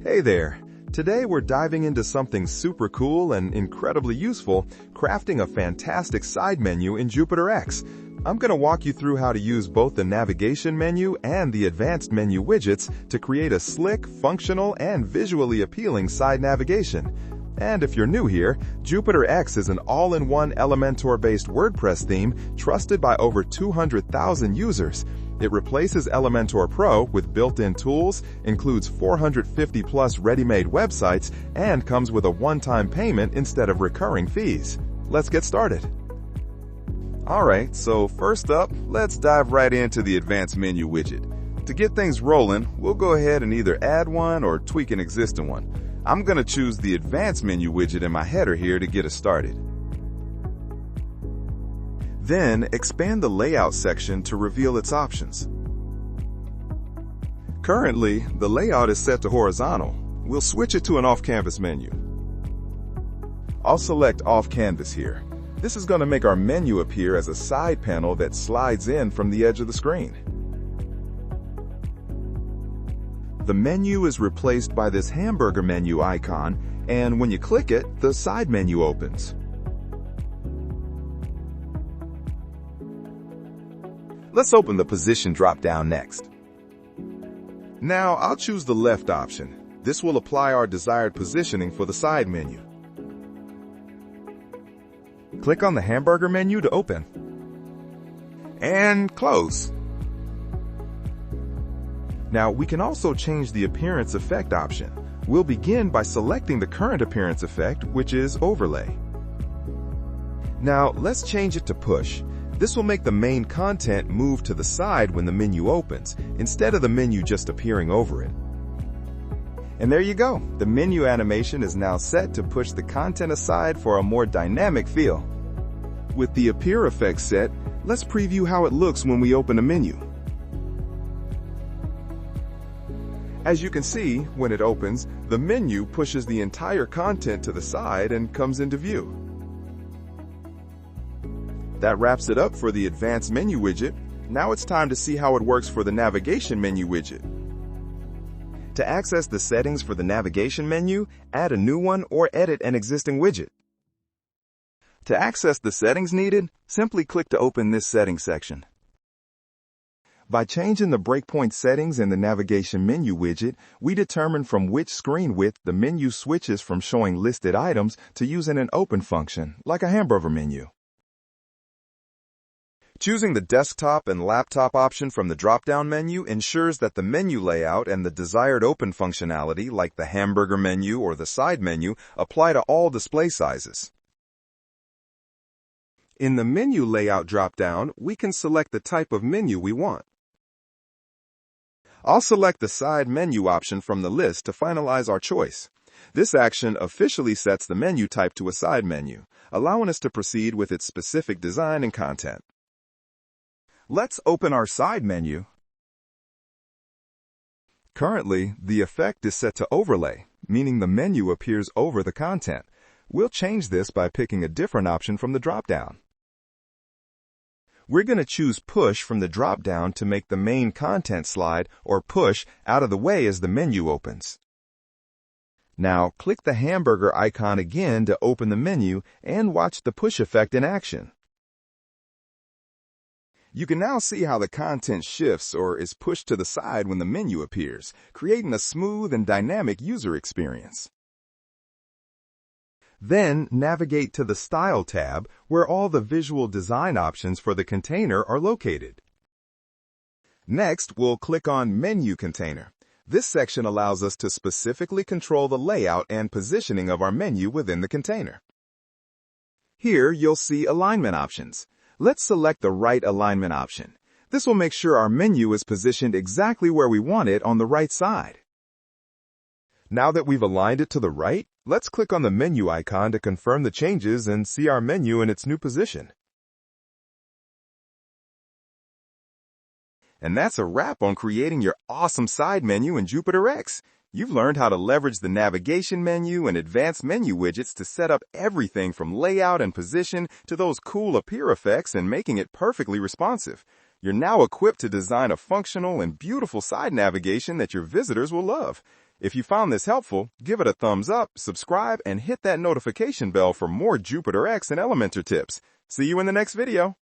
Hey there! Today we're diving into something super cool and incredibly useful, crafting a fantastic side menu in JupyterX. I'm going to walk you through how to use both the navigation menu and the advanced menu widgets to create a slick, functional, and visually appealing side navigation. And if you're new here, JupyterX is an all-in-one Elementor-based WordPress theme trusted by over 200,000 users. It replaces Elementor Pro with built-in tools, includes 450-plus ready-made websites, and comes with a one-time payment instead of recurring fees. Let's get started. Alright, so first up, let's dive right into the advanced menu widget. To get things rolling, we'll go ahead and either add one or tweak an existing one. I'm going to choose the advanced menu widget in my header here to get us started. Then, expand the layout section to reveal its options. Currently, the layout is set to horizontal. We'll switch it to an off-canvas menu. I'll select off-canvas here. This is going to make our menu appear as a side panel that slides in from the edge of the screen. The menu is replaced by this hamburger menu icon, and when you click it, the side menu opens. Let's open the position drop-down next. Now, I'll choose the left option. This will apply our desired positioning for the side menu. Click on the hamburger menu to open. And close. Now, we can also change the appearance effect option. We'll begin by selecting the current appearance effect, which is overlay. Now, let's change it to push. This will make the main content move to the side when the menu opens, instead of the menu just appearing over it. And there you go. The menu animation is now set to push the content aside for a more dynamic feel. With the appear effect set, let's preview how it looks when we open a menu. As you can see, when it opens, the menu pushes the entire content to the side and comes into view. That wraps it up for the advanced menu widget. Now it's time to see how it works for the navigation menu widget. To access the settings for the navigation menu, add a new one or edit an existing widget. To access the settings needed, simply click to open this settings section. By changing the breakpoint settings in the navigation menu widget, we determine from which screen width the menu switches from showing listed items to using an open function, like a hamburger menu. Choosing the desktop and laptop option from the drop-down menu ensures that the menu layout and the desired open functionality, like the hamburger menu or the side menu, apply to all display sizes. In the menu layout drop-down, we can select the type of menu we want. I'll select the side menu option from the list to finalize our choice. This action officially sets the menu type to a side menu, allowing us to proceed with its specific design and content. Let's open our side menu. Currently, the effect is set to overlay, meaning the menu appears over the content. We'll change this by picking a different option from the drop-down. We're going to choose push from the drop-down to make the main content slide or push out of the way as the menu opens. Now, click the hamburger icon again to open the menu and watch the push effect in action. You can now see how the content shifts or is pushed to the side when the menu appears, creating a smooth and dynamic user experience. Then, navigate to the Style tab, where all the visual design options for the container are located. Next, we'll click on Menu Container. This section allows us to specifically control the layout and positioning of our menu within the container. Here, you'll see alignment options. Let's select the right alignment option. This will make sure our menu is positioned exactly where we want it on the right side. Now that we've aligned it to the right, let's click on the menu icon to confirm the changes and see our menu in its new position. And that's a wrap on creating your awesome side menu in JupyterX. You've learned how to leverage the navigation menu and advanced menu widgets to set up everything from layout and position to those cool appear effects and making it perfectly responsive. You're now equipped to design a functional and beautiful side navigation that your visitors will love. If you found this helpful, give it a thumbs up, subscribe, and hit that notification bell for more Jupyter X and Elementor tips. See you in the next video.